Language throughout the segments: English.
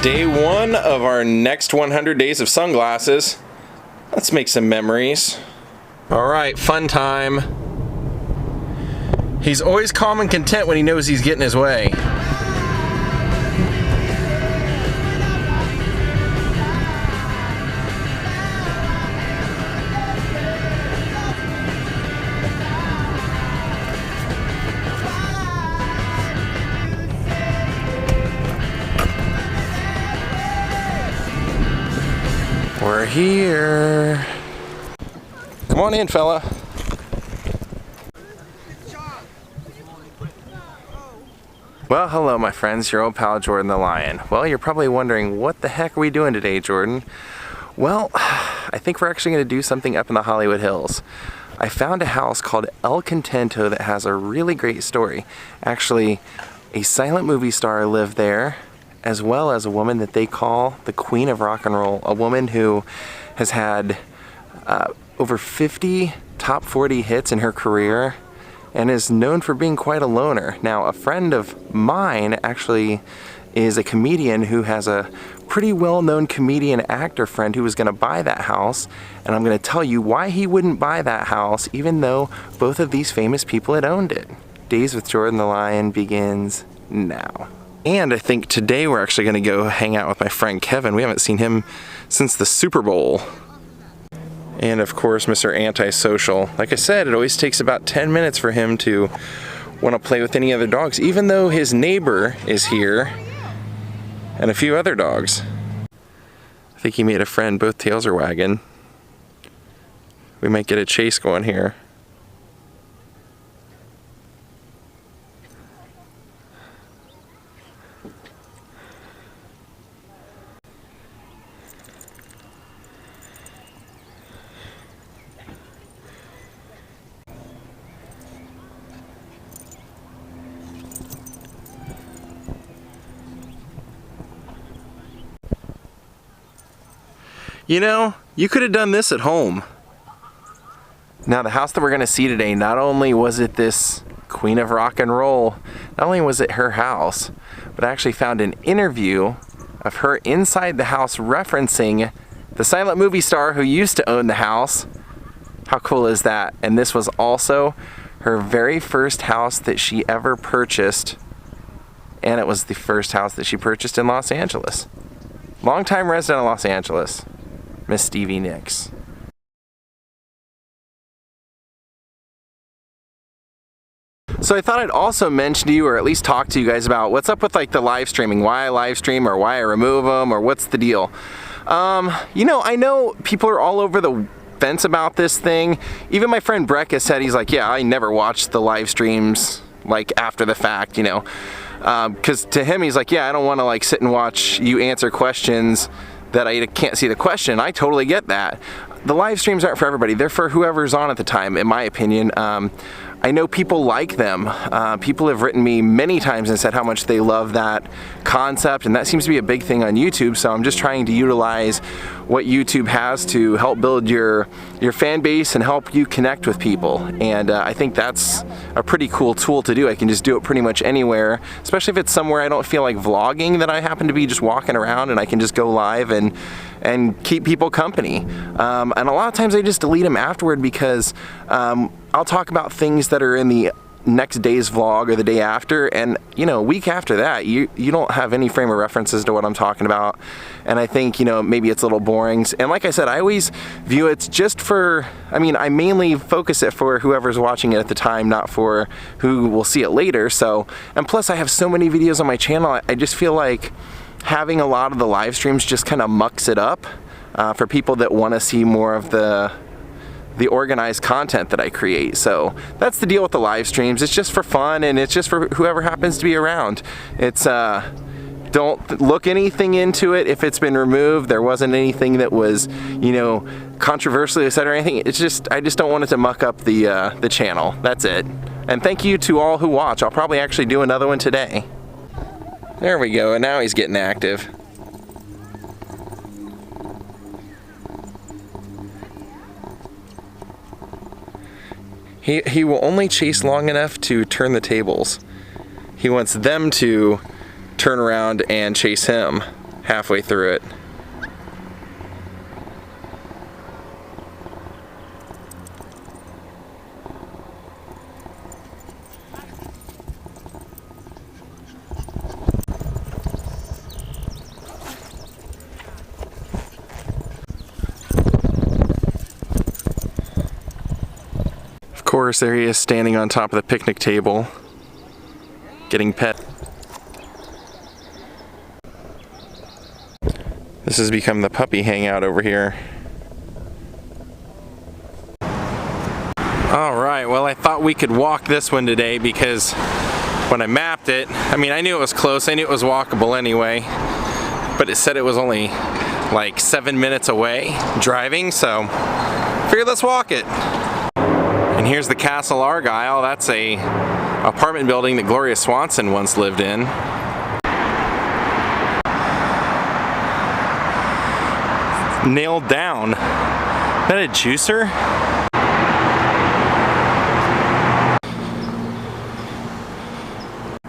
Day one of our next 100 days of sunglasses. Let's make some memories. All right, fun time. He's always calm and content when he knows he's getting his way. We're here. Come on in, fella. Well, hello my friends, your old pal Jordan the Lion. Well, you're probably wondering, what the heck are we doing today, Jordan? Well, I think we're actually going to do something up in the Hollywood Hills. I found a house called El Contento that has a really great story. Actually, a silent movie star lived there, as well as a woman that they call the Queen of Rock and Roll, a woman who has had over 50 top 40 hits in her career and is known for being quite a loner. Now, a friend of mine actually is a comedian who has a pretty well-known comedian actor friend who was going to buy that house, and I'm going to tell you why he wouldn't buy that house even though both of these famous people had owned it. Days with Jordan the Lion begins now. And I think today we're actually going to go hang out with my friend Kevin. We haven't seen him since the Super Bowl. And of course, Mr. Antisocial. Like I said, it always takes about 10 minutes for him to want to play with any other dogs, even though his neighbor is here and a few other dogs. I think he made a friend. Both tails are wagging. We might get a chase going here. You know, you could have done this at home. Now, the house that we're going to see today, not only was it this Queen of Rock and Roll, not only was it her house, but I actually found an interview of her inside the house referencing the silent movie star who used to own the house. How cool is that? And this was also her very first house that she ever purchased, and it was the first house that she purchased in Los Angeles. Longtime resident of Los Angeles, Miss STEVIE NICKS. So I thought I'd also mention to you, or at least talk to you guys about what's up with like the live streaming, why I live stream or why I remove them, or what's the deal. You know, I know people are all over the fence about this thing. Even my friend Breck has said, he's like, yeah, I never watched the live streams like after the fact, you know. Because to him, he's like, yeah, I don't want to like sit and watch you answer questions that I can't see the question. I totally get that. The live streams aren't for everybody. They're for whoever's on at the time, in my opinion. I know people like them. People have written me many times and said how much they love that concept, and that seems to be a big thing on YouTube, so I'm just trying to utilize what YouTube has to help build your fan base and help you connect with people. And I think that's a pretty cool tool to do. I can just do it pretty much anywhere, especially if it's somewhere I don't feel like vlogging, that I happen to be just walking around and I can just go live and keep people company. And a lot of times I just delete them afterward because I'll talk about things that are in the next day's vlog or the day after, and you know, a week after that you don't have any frame of references to what I'm talking about, and I think, you know, maybe it's a little boring. And like I said, I always view it just for, I mean, I mainly focus it for whoever's watching it at the time, not for who will see it later. So, and plus I have so many videos on my channel, I just feel like having a lot of the live streams just kind of mucks it up for people that want to see more of the organized content that I create. So that's the deal with the live streams. It's just for fun, and it's just for whoever happens to be around. It's don't look anything into it if it's been removed. There wasn't anything that was, you know, controversially said or anything. It's just, I just don't want it to muck up the channel. That's it. And thank you to all who watch. I'll probably actually do another one today. There we go, and now he's getting active. He will only chase long enough to turn the tables. He wants them to turn around and chase him. halfway through it. Of course, there he is standing on top of the picnic table, getting pet. This has become the puppy hangout over here. Alright, well, I thought we could walk this one today because when I mapped it, I mean, I knew it was close, I knew it was walkable anyway, but it said it was only like 7 minutes away driving, so figured let's walk it. And here's the Castle Argyle. That's a apartment building that Gloria Swanson once lived in. Nailed down. Is that a juicer?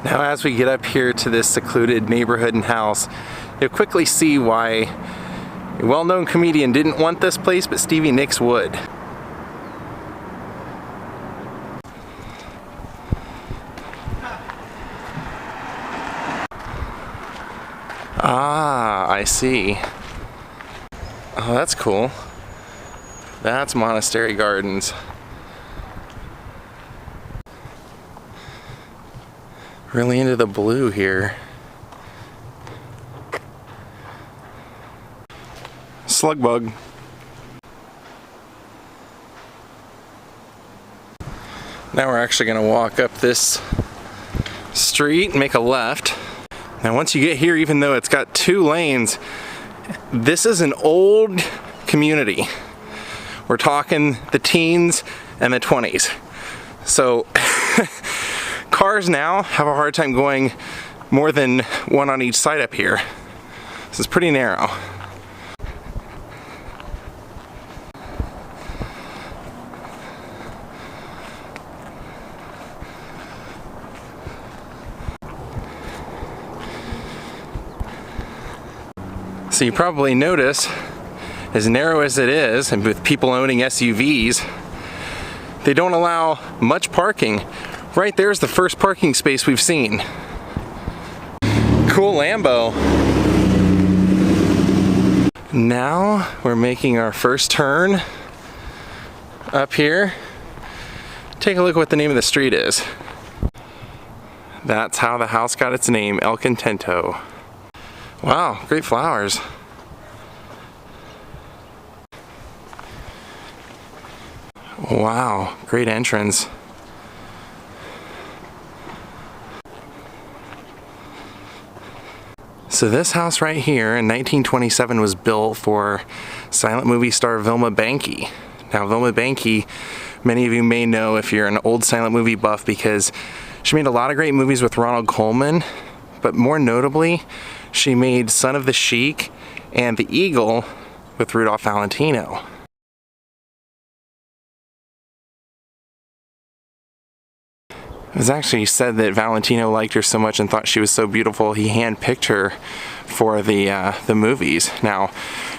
Now as we get up here to this secluded neighborhood and house, you'll quickly see why a well-known comedian didn't want this place, but Stevie Nicks would. Ah, I see. Oh, that's cool. That's Monastery Gardens. Really into the blue here. Slug bug. Now we're actually going to walk up this street and make a left. Now once you get here, even though it's got 2 lanes, this is an old community. We're talking the teens and the 20s. So cars now have a hard time going more than one on each side up here. This is pretty narrow. So you probably notice, as narrow as it is, and with people owning SUVs, they don't allow much parking. Right there's the first parking space we've seen. Cool Lambo. Now we're making our first turn up here. Take a look at what the name of the street is. That's how the house got its name, El Contento. Wow, great flowers. Wow, great entrance. So this house right here in 1927 was built for silent movie star Vilma Banky. Now Vilma Banky, many of you may know if you're an old silent movie buff, because she made a lot of great movies with Ronald Colman, but more notably, she made Son of the Sheik and The Eagle with Rudolph Valentino. It was actually said that Valentino liked her so much and thought she was so beautiful he handpicked her for the movies. Now,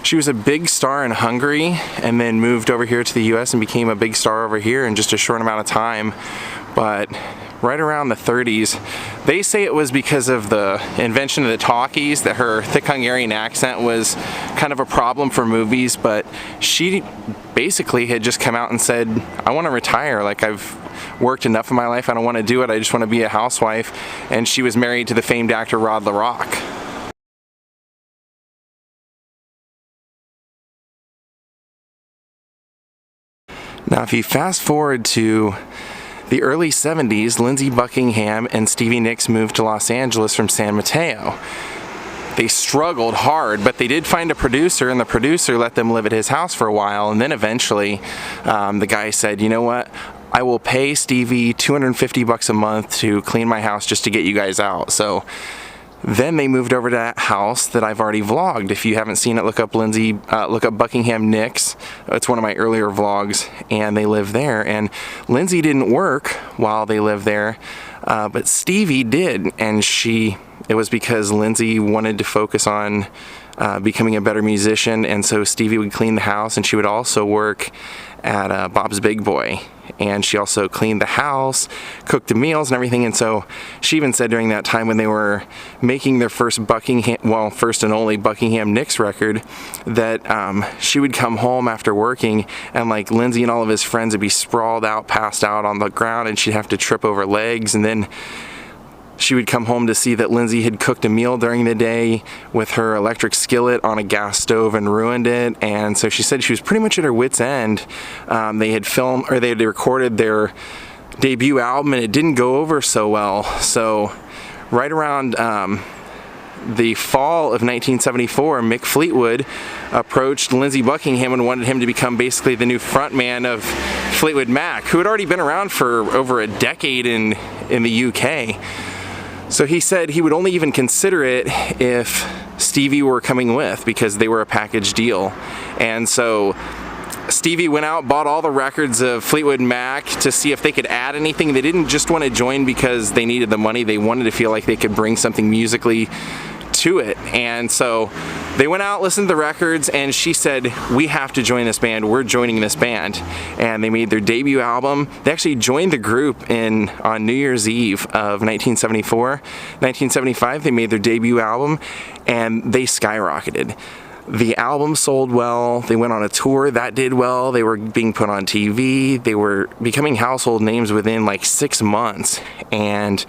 she was a big star in Hungary and then moved over here to the US and became a big star over here in just a short amount of time. But right around the 30s, they say it was because of the invention of the talkies that her thick Hungarian accent was kind of a problem for movies, but she basically had just come out and said, I want to retire, like I've worked enough in my life, I don't want to do it, I just want to be a housewife. And she was married to the famed actor Rod LaRock. Now if you fast forward to the early 70s, Lindsey Buckingham and Stevie Nicks moved to Los Angeles from San Mateo. They struggled hard, but they did find a producer, and the producer let them live at his house for a while, and then eventually the guy said, you know what, I will pay Stevie $250 a month to clean my house just to get you guys out. So Then they moved over to that house that I've already vlogged. If you haven't seen it, look up Buckingham NICKS. It's one of my earlier vlogs, and they live there. And Lindsay didn't work while they lived there, but Stevie did, and it was because Lindsay wanted to focus on becoming a better musician, and so Stevie would clean the house, and she would also work at Bob's Big Boy, and she also cleaned the house, cooked the meals and everything. And so she even said during that time when they were making their first first and only Buckingham NICKS record, that she would come home after working, and like Lindsay and all of his friends would be sprawled out, passed out on the ground, and she'd have to trip over legs. And then she would come home to see that Lindsay had cooked a meal during the day with her electric skillet on a gas stove and ruined it. And so she said she was pretty much at her wit's end. They had recorded their debut album, and it didn't go over so well. So right around the fall of 1974, Mick Fleetwood approached Lindsey Buckingham and wanted him to become basically the new frontman of Fleetwood Mac, who had already been around for over a decade in the UK. So he said he would only even consider it if Stevie were coming with, because they were a package deal. And so Stevie went out, bought all the records of Fleetwood Mac to see if they could add anything. They didn't just want to join because they needed the money. They wanted to feel like they could bring something musically to it. And so they went out, listened to the records, and she said, we have to join this band. We're joining this band. And they made their debut album. They actually joined the group on New Year's Eve of 1974. 1975, they made their debut album, and they skyrocketed. The album sold well. They went on a tour that did well. They were being put on TV. They were becoming household names within like 6 months. And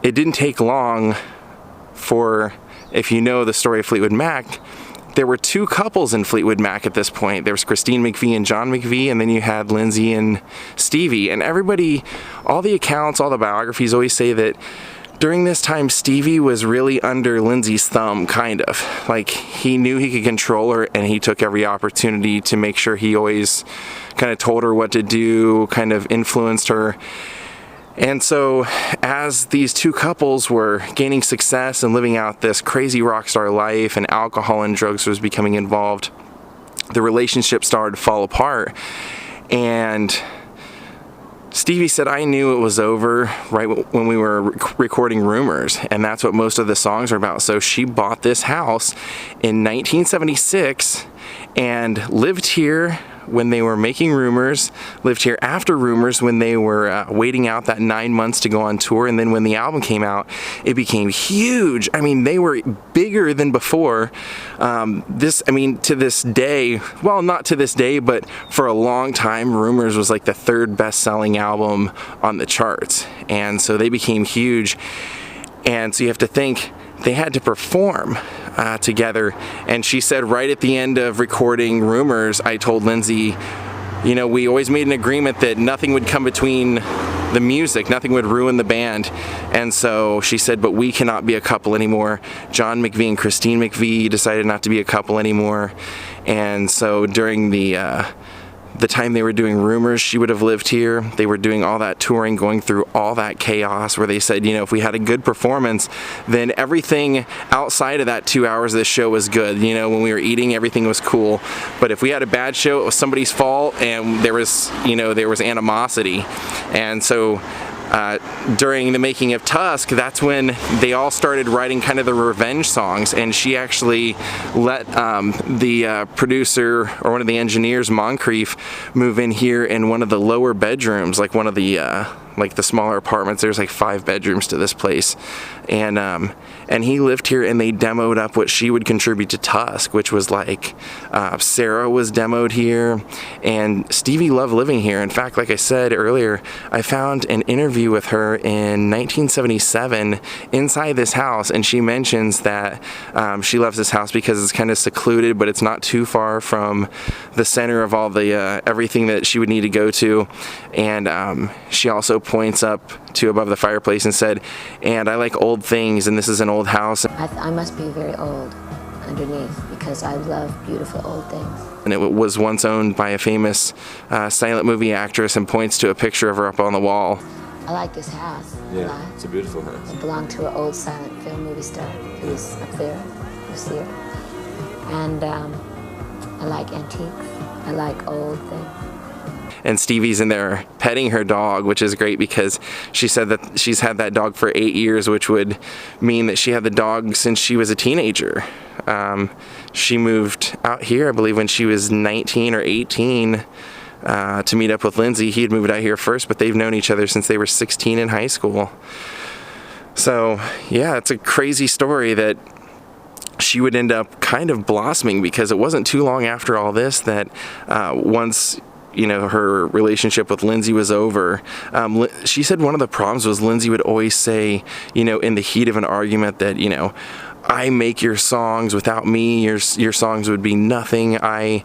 it didn't take long for, if you know the story of Fleetwood Mac, there were two couples in Fleetwood Mac at this point. There was Christine McVie and John McVie, and then you had Lindsay and Stevie. And everybody, all the accounts, all the biographies always say that during this time, Stevie was really under Lindsay's thumb, kind of. Like, he knew he could control her, and he took every opportunity to make sure he always kind of told her what to do, kind of influenced her. And so as these two couples were gaining success and living out this crazy rock star life, and alcohol and drugs was becoming involved, the relationship started to fall apart. And Stevie said, I knew it was over right when we were recording Rumours, and that's what most of the songs are about. So she bought this house in 1976 and lived here when they were making Rumours, lived here after Rumours when they were waiting out that 9 months to go on tour, and then when the album came out, it became huge. I mean, they were bigger than before. To this day, well, not to this day, but for a long time, Rumours was like the third best-selling album on the charts, and so they became huge. And so you have to think, they had to perform together. And she said right at the end of recording Rumours, I told Lindsay, you know, we always made an agreement that nothing would come between the music, nothing would ruin the band. And so she said, but we cannot be a couple anymore. John McVie and Christine McVie decided not to be a couple anymore. And so during the time they were doing Rumours, she would have lived here. They were doing all that touring, going through all that chaos, where they said, you know, if we had a good performance, then everything outside of that 2 hours of the show was good. You know, when we were eating, everything was cool. But if we had a bad show, it was somebody's fault, and there was animosity. And so during the making of Tusk, that's when they all started writing kind of the revenge songs, and she actually let the producer, or one of the engineers, Moncrief, move in here in one of the lower bedrooms, like one of the the smaller apartments. There's like 5 bedrooms to this place, and he lived here, and they demoed up what she would contribute to Tusk, which was like Sarah was demoed here, and Stevie loved living here. In fact, like I said earlier, I found an interview with her in 1977 inside this house, and she mentions that she loves this house because it's kind of secluded, but it's not too far from the center of all the everything that she would need to go to. And she also points up to above the fireplace and said, and I like old things, and this is an old house. I must be very old underneath, because I love beautiful old things. And it was once owned by a famous silent movie actress, and points to a picture of her up on the wall. I like this house a Yeah, lot. it's a beautiful house. It belonged to an old silent film movie star who's up there, who's here. And I like antiques. I like old things. And Stevie's in there petting her dog, which is great because she said that she's had that dog for 8 years, which would mean that she had the dog since she was a teenager. She moved out here, I believe, when she was 19 or 18 to meet up with Lindsay. He had moved out here first, but they've known each other since they were 16 in high school. So yeah, it's a crazy story that she would end up kind of blossoming, because it wasn't too long after all this that once, you know, her relationship with Lindsay was over, she said one of the problems was Lindsay would always say, you know, in the heat of an argument that, you know, I make your songs, without me your songs would be nothing. I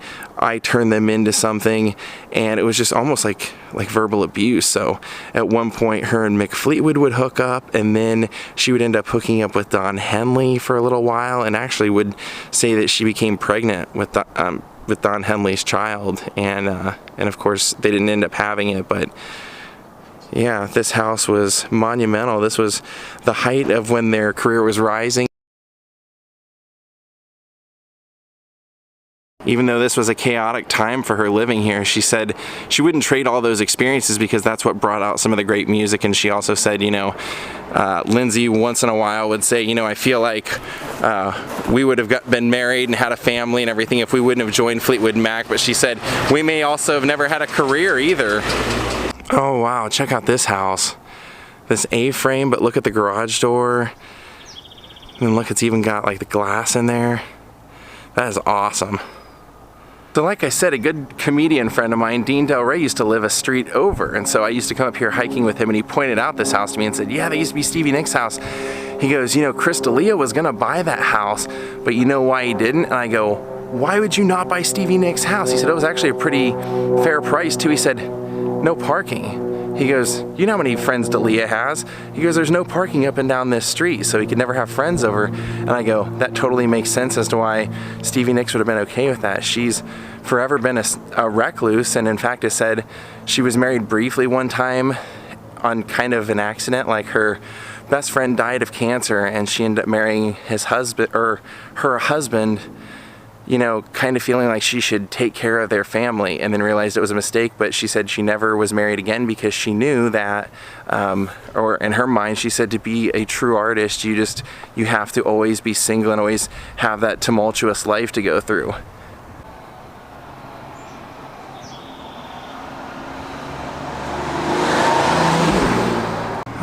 turn them into something, and it was just almost like verbal abuse. So at one point, her and Mick Fleetwood would hook up, and then she would end up hooking up with Don Henley for a little while, and actually would say that she became pregnant with Don Henley's child, and of course they didn't end up having it, but yeah, this house was monumental. This was the height of when their career was rising. Even though this was a chaotic time for her living here, she said she wouldn't trade all those experiences because that's what brought out some of the great music. And she also said, you know, Lindsay once in a while would say, you know, I feel like we would have been married and had a family and everything if we wouldn't have joined Fleetwood Mac. But she said we may also have never had a career either. Oh wow, check out this house. This A-frame, but look at the garage door. And look, it's even got like the glass in there. That is awesome. So like I said, a good comedian friend of mine, Dean Del Rey, used to live a street over, and so I used to come up here hiking with him, and he pointed out this house to me and said, yeah, that used to be Stevie Nicks' house. He goes, you know, Chris D'Elia was gonna buy that house, but you know why he didn't? And I go, why would you not buy Stevie Nicks' house? He said it was actually a pretty fair price too. He said, no parking. He goes, you know how many friends D'Elia has? He goes, there's no parking up and down this street, so he could never have friends over. And I go, that totally makes sense as to why Stevie Nicks would have been okay with that. She's forever been a recluse, and in fact has said she was married briefly one time on kind of an accident. Like her best friend died of cancer, and she ended up marrying his husband, or her husband, you know, kind of feeling like she should take care of their family, and then realized it was a mistake. But she said she never was married again because she knew that, or in her mind, she said to be a true artist, you have to always be single and always have that tumultuous life to go through.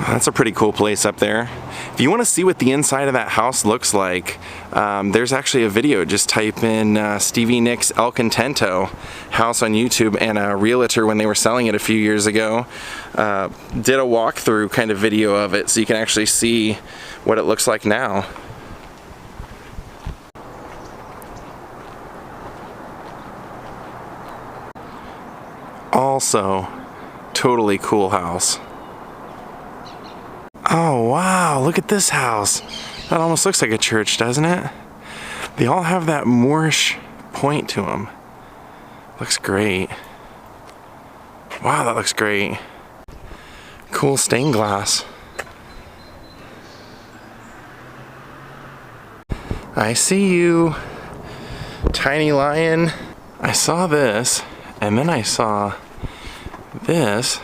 That's a pretty cool place up there. If you want to see what the inside of that house looks like, there's actually a video. Just type in Stevie Nicks El Contento house on YouTube, and a realtor, when they were selling it a few years ago, did a walkthrough kind of video of it, so you can actually see what it looks like now. Also, totally cool house. Oh wow, look at this house. That almost looks like a church, doesn't it? They all have that Moorish point to them. Looks great. Wow, that looks great. Cool stained glass. I see you, tiny lion. I saw this, and then I saw this,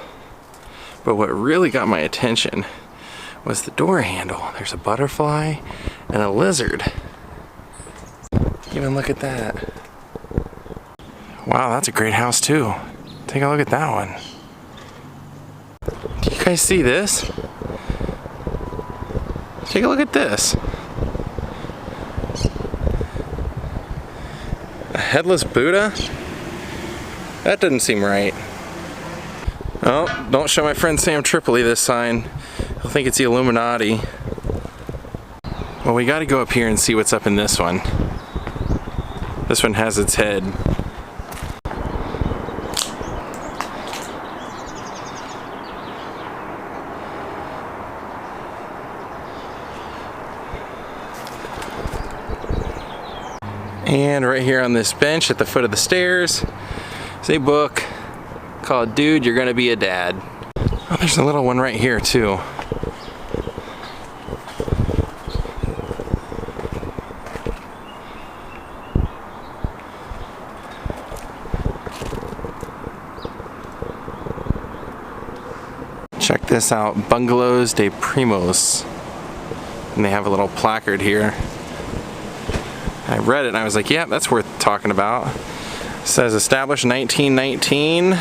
but what really got my attention was the door handle. There's a butterfly and a lizard. Even look at that. Wow, that's a great house too. Take a look at that one. Do you guys see this? Take a look at this. A Headless Buddha? That doesn't seem right. Oh, don't show my friend Sam Tripoli this sign. He'll think it's the Illuminati. Well, we gotta go up here and see what's up in this one. This one has its head. And right here on this bench at the foot of the stairs is a book called Dude, You're Gonna Be a Dad. Oh, there's a little one right here too. Check this out, Bungalows de Primos. And they have a little placard here. I read it and I was like, yeah, that's worth talking about. It says established 1919.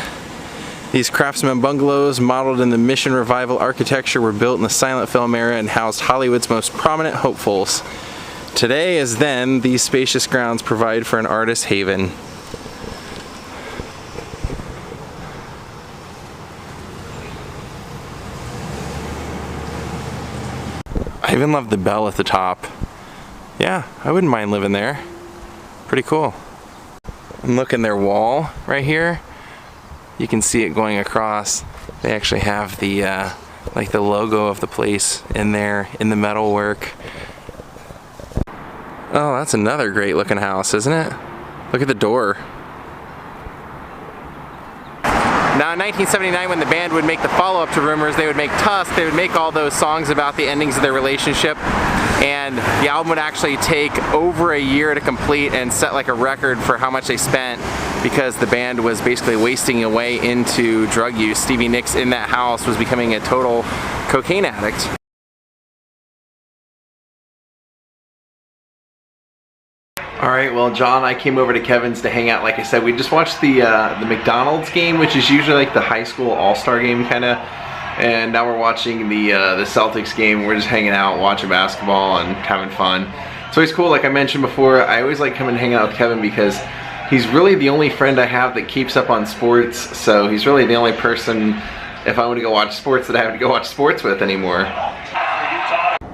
These craftsman bungalows, modeled in the Mission Revival architecture, were built in the silent film era and housed Hollywood's most prominent hopefuls. Today, as then, these spacious grounds provide for an artist's haven. I even love the bell at the top. Yeah, I wouldn't mind living there. Pretty cool. And look in their wall right here. You can see it going across. They actually have the like the logo of the place in there in the metal work. Oh, that's another great looking house, isn't it? Look at the door. Now in 1979, when the band would make the follow-up to Rumours, they would make Tusk, they would make all those songs about the endings of their relationship, and the album would actually take over a year to complete and set like a record for how much they spent, because the band was basically wasting away into drug use. Stevie Nicks in that house was becoming a total cocaine addict. Alright, well John, I came over to Kevin's to hang out. Like I said, we just watched the McDonald's game, which is usually like the high school all-star game kinda, and now we're watching the Celtics game. We're just hanging out, watching basketball and having fun. So it's cool, like I mentioned before, I always like coming and hanging out with Kevin because he's really the only friend I have that keeps up on sports, so he's really the only person, if I want to go watch sports, that I have to go watch sports with anymore.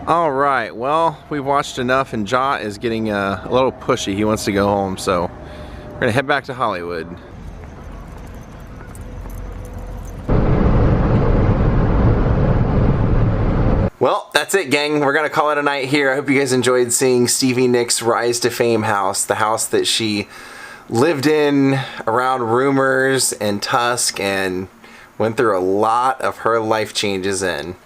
Alright, well, we've watched enough and Ja is getting a little pushy. He wants to go home, so we're gonna head back to Hollywood. Well, that's it, gang. We're gonna call it a night here. I hope you guys enjoyed seeing Stevie Nicks' Rise to Fame house, the house that she lived in around Rumours and Tusk and went through a lot of her life changes in.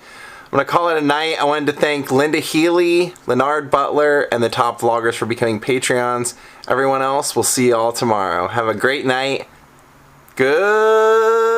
I'm gonna call it a night. I wanted to thank Linda Healy, Leonard Butler, and the top vloggers for becoming Patreons. Everyone else, we'll see you all tomorrow. Have a great night. Good.